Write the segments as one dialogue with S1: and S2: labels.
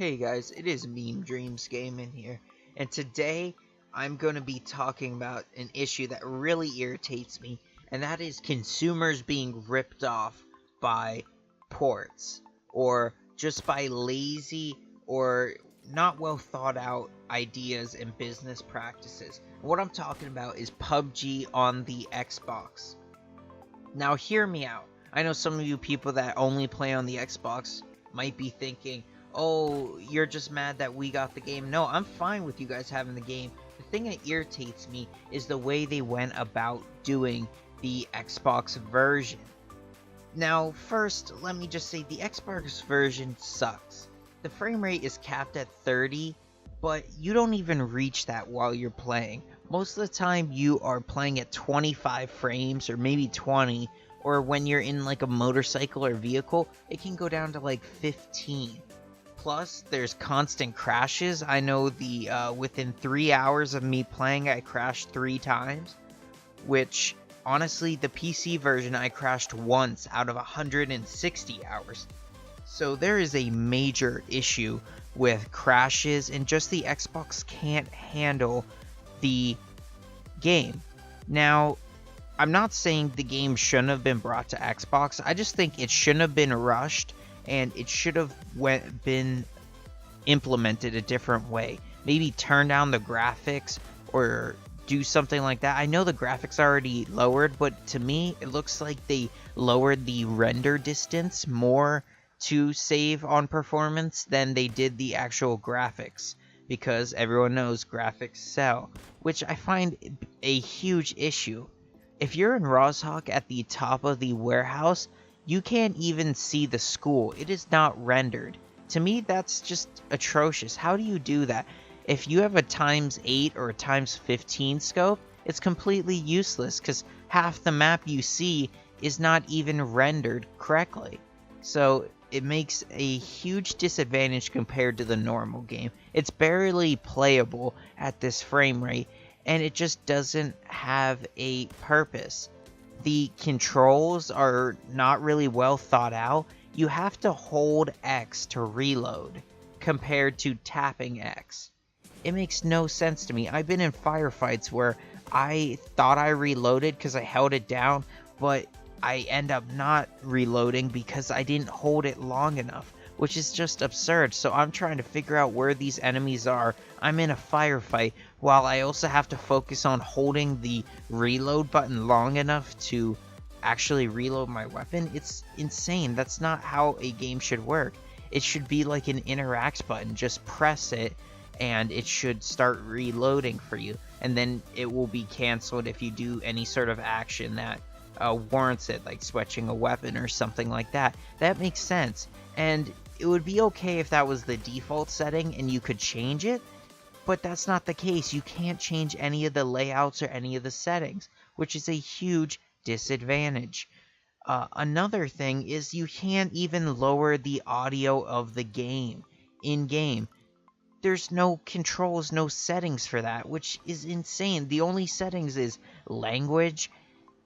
S1: Hey guys, it is Meme Dreams Gaming here, and today I'm going to be talking about an issue that really irritates me, and that is consumers being ripped off by ports, or just by lazy or not well thought out ideas and business practices. What I'm talking about is PUBG on the Xbox. Now hear me out. I know some of you people that only play on the Xbox might be thinking, oh, you're just mad that we got the game. No, I'm fine with you guys having the game. The thing that irritates me is the way they went about doing the Xbox version. Now, first, let me just say the Xbox version sucks. The frame rate is capped at 30, but you don't even reach that while you're playing. Most of the time, you are playing at 25 frames or maybe 20, or when you're in like a motorcycle or vehicle, it can go down to like 15. Plus, there's constant crashes. I know within 3 hours of me playing, I crashed 3 times, which honestly, the PC version I crashed once out of 160 hours. So there is a major issue with crashes, and just the Xbox can't handle the game. Now, I'm not saying the game shouldn't have been brought to Xbox. I just think it shouldn't have been rushed, and it should have been implemented a different way. Maybe turn down the graphics or do something like that. I know the graphics are already lowered, but to me, it looks like they lowered the render distance more to save on performance than they did the actual graphics, because everyone knows graphics sell, which I find a huge issue. If you're in Roshawk at the top of the warehouse, you can't even see the school. It is not rendered. To me, that's just atrocious. How do you do that? If you have a ×8 or a ×15 scope, it's completely useless because half the map you see is not even rendered correctly. So it makes a huge disadvantage compared to the normal game. It's barely playable at this frame rate, and it just doesn't have a purpose. The controls are not really well thought out. You have to hold X to reload compared to tapping X. It makes no sense to me. I've been in firefights where I thought I reloaded because I held it down, but I end up not reloading because I didn't hold it long enough, which is just absurd. So I'm trying to figure out where these enemies are. I'm in a firefight while I also have to focus on holding the reload button long enough to actually reload my weapon. It's insane. That's not how a game should work. It should be like an interact button. Just press it and it should start reloading for you, and then it will be canceled if you do any sort of action that warrants it, like switching a weapon or something like that. That makes sense, and it would be okay if that was the default setting and you could change it, but that's not the case. You can't change any of the layouts or any of the settings, which is a huge disadvantage. Another thing is you can't even lower the audio of the game in-game. There's no controls, no settings for that, which is insane. The only settings is language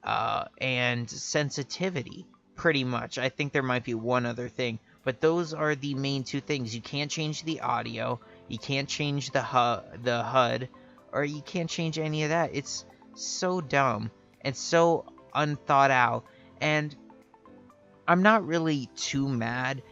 S1: and sensitivity, pretty much. I think there might be one other thing, but those are the main 2 things. You can't change the audio, you can't change the HUD, or you can't change any of that. It's so dumb and so unthought out, and I'm not really too mad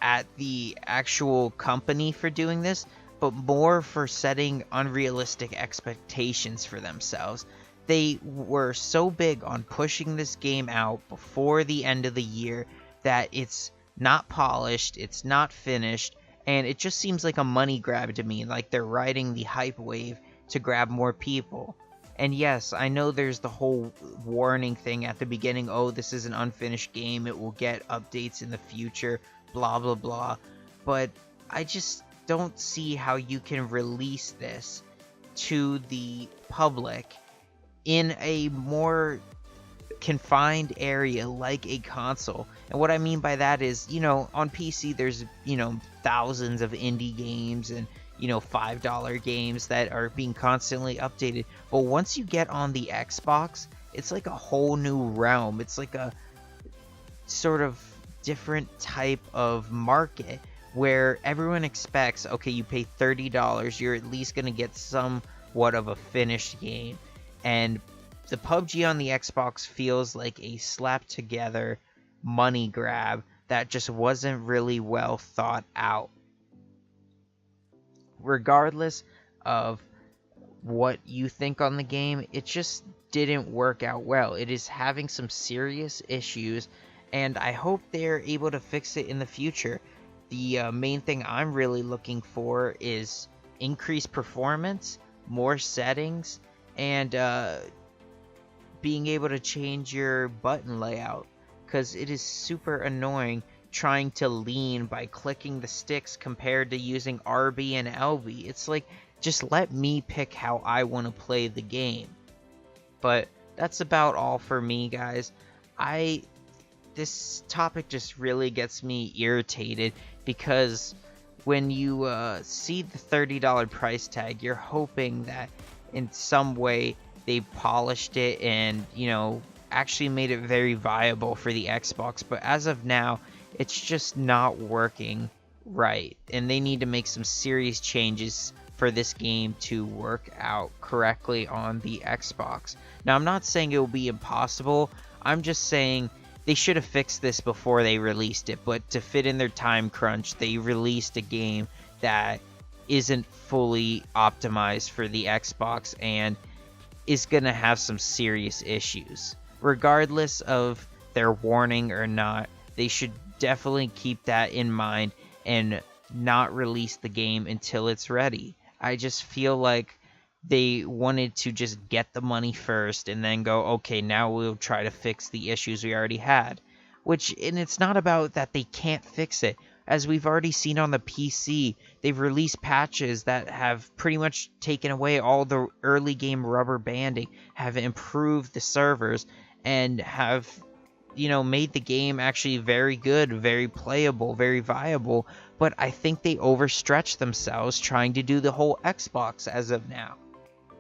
S1: at the actual company for doing this, but more for setting unrealistic expectations for themselves. They were so big on pushing this game out before the end of the year that it's not polished, it's not finished, and it just seems like a money grab to me, like they're riding the hype wave to grab more people. And yes, I know there's the whole warning thing at the beginning, oh, this is an unfinished game, it will get updates in the future, blah blah blah, but I just don't see how you can release this to the public in a more confined area like a console. And what I mean by that is, on PC there's, thousands of indie games and, $5 games that are being constantly updated. But once you get on the Xbox, it's like a whole new realm. It's like a sort of different type of market where everyone expects, okay, you pay $30, you're at least going to get somewhat of a finished game. And the PUBG on the Xbox feels like a slapped together money grab that just wasn't really well thought out. Regardless of what you think on the game, it just didn't work out well. It is having some serious issues, and I hope they're able to fix it in the future. The main thing I'm really looking for is increased performance, more settings, and being able to change your button layout, because it is super annoying trying to lean by clicking the sticks compared to using RB and LB. It's like, just let me pick how I want to play the game. But that's about all for me, guys. This topic just really gets me irritated, because when you see the $30 price tag, you're hoping that in some way they polished it and, actually made it very viable for the Xbox. But as of now, it's just not working right, and they need to make some serious changes for this game to work out correctly on the Xbox. Now, I'm not saying it will be impossible. I'm just saying they should have fixed this before they released it, but to fit in their time crunch, they released a game that isn't fully optimized for the Xbox and is going to have some serious issues. Regardless of their warning or not, they should definitely keep that in mind and not release the game until it's ready. I just feel like they wanted to just get the money first and then go, okay, now we'll try to fix the issues we already had. And it's not about that they can't fix it. As we've already seen on the PC, they've released patches that have pretty much taken away all the early game rubber banding, have improved the servers, and have made the game actually very good, very playable, very viable. But I think they overstretched themselves trying to do the whole Xbox as of now.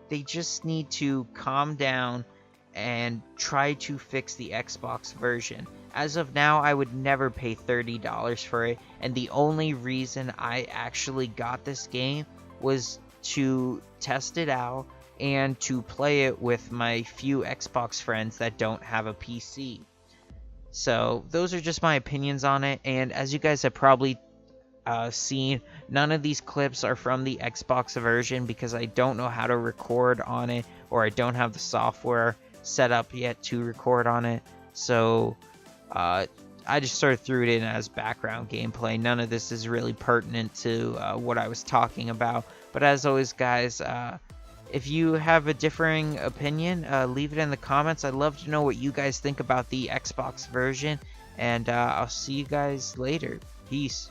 S1: They just need to calm down and try to fix the Xbox version. As of now, I would never pay $30 for it, and the only reason I actually got this game was to test it out and to play it with my few Xbox friends that don't have a PC. So those are just my opinions on it, and as you guys have probably seen, none of these clips are from the Xbox version because I don't know how to record on it, or I don't have the software set up yet to record on it. So I just sort of threw it in as background gameplay. None of this is really pertinent to what I was talking about. But as always, guys, if you have a differing opinion, leave it in the comments. I'd love to know what you guys think about the Xbox version, and I'll see you guys later. Peace.